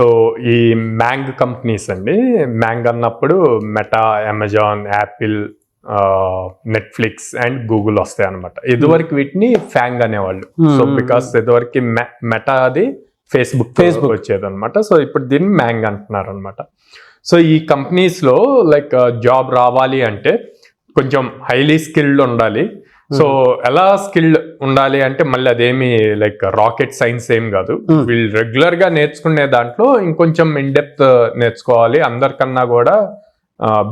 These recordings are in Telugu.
సో ఈ మ్యాంగ్ కంపెనీస్ అండి, మ్యాంగ్ అన్నప్పుడు meta, Amazon, Apple, Netflix and Google వస్తాయి అనమాట. ఇదివరకు వీటిని ఫ్యాంగ్ అనేవాళ్ళు. సో బికాస్ ఇదివరకు మెటా అది ఫేస్బుక్ వచ్చేది అనమాట. సో ఇప్పుడు దీన్ని మ్యాంగ్ అంటున్నారు అనమాట. సో ఈ కంపెనీస్ లో లైక్ జాబ్ రావాలి అంటే కొంచెం హైలీ స్కిల్డ్ ఉండాలి. సో ఎలా స్కిల్డ్ ఉండాలి అంటే మళ్ళీ అదేమి లైక్ రాకెట్ సైన్స్ ఏం కాదు. వీళ్ళు రెగ్యులర్ గా నేర్చుకునే దాంట్లో ఇంకొంచెం ఇన్ డెప్త్ నేర్చుకోవాలి. అందరికన్నా కూడా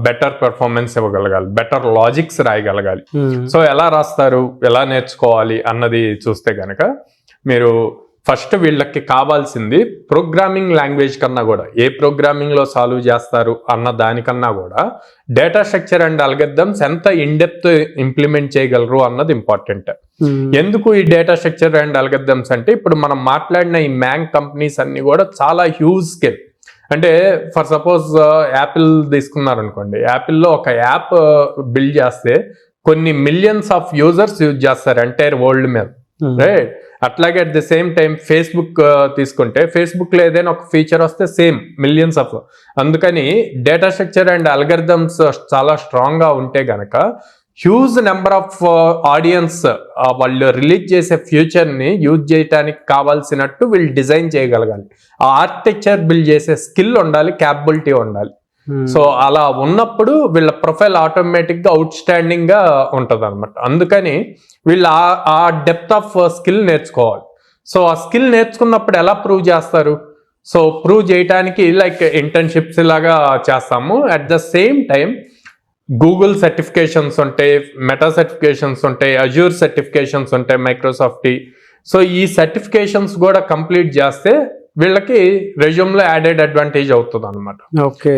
బెటర్ పెర్ఫార్మెన్స్ ఇవ్వగలగాలి, బెటర్ లాజిక్స్ రాయగలగాలి. సో ఎలా రాస్తారు, ఎలా నేర్చుకోవాలి అన్నది చూస్తే గనక మీరు ఫస్ట్ వీళ్ళకి కావాల్సింది ప్రోగ్రామింగ్ లాంగ్వేజ్ కన్నా కూడా, ఏ ప్రోగ్రామింగ్ లో సాల్వ్ చేస్తారు అన్న దానికన్నా కూడా డేటా స్ట్రక్చర్ అండ్ అల్గరిథమ్స్ ఎంత ఇన్ డెప్త్ ఇంప్లిమెంట్ చేయగలరు అన్నది ఇంపార్టెంట్. ఎందుకు ఈ డేటా స్ట్రక్చర్ అండ్ అల్గరిథమ్స్ అంటే ఇప్పుడు మనం మాట్లాడిన ఈ మ్యాంగ్ కంపెనీస్ అన్ని కూడా చాలా హ్యూజ్ స్కేల్. అంటే ఫర్ సపోజ్ యాపిల్ తీసుకున్నారనుకోండి, యాపిల్లో ఒక యాప్ బిల్డ్ చేస్తే కొన్ని మిలియన్స్ ఆఫ్ యూజర్స్ యూజ్ చేస్తారు ఎంటైర్ వరల్డ్ మీద, రైట్? అట్లాగే at the same time Facebook తీసుకుంటే ఫేస్బుక్ లో ఏదైనా ఒక ఫీచర్ వస్తే సేమ్ మిలియన్స్ ఆఫ్. అందుకని డేటా స్ట్రక్చర్ అండ్ అల్గరిథమ్స్ చాలా స్ట్రాంగ్ గా ఉంటే గనక హ్యూజ్ నెంబర్ ఆఫ్ ఆడియన్స్ వాళ్ళు రిలీజ్ చేసే ఫ్యూచర్ ని యూజ్ చేయడానికి కావాల్సినట్టు వీళ్ళు డిజైన్ చేయగలగాలి. ఆ ఆర్కిటెక్చర్ బిల్డ్ చేసే స్కిల్ ఉండాలి, క్యాపబిలిటీ ఉండాలి. సో అలా ఉన్నప్పుడు వీళ్ళ ప్రొఫైల్ ఆటోమేటిక్ గా అవుట్ స్టాండింగ్ గా ఉంటది అనమాట. అందుకని వీళ్ళు ఆ డెప్త్ ఆఫ్ స్కిల్ నేర్చుకోవాలి. సో ఆ స్కిల్ నేర్చుకున్నప్పుడు ఎలా ప్రూవ్ చేస్తారు? సో ప్రూవ్ చేయడానికి లైక్ ఇంటర్న్షిప్స్ లాగా చేస్తాము. At the same time Google certifications ఉంటాయి, మెటా సర్టిఫికేషన్స్ ఉంటాయి, అజూర్ సర్టిఫికేషన్స్ ఉంటాయి, మైక్రోసాఫ్ట్. సో ఈ సర్టిఫికేషన్స్ కూడా కంప్లీట్ చేస్తే వీళ్ళకి రెజ్యూమ్ లో యాడెడ్ అడ్వాంటేజ్ అవుతుంది అనమాట. ఓకే.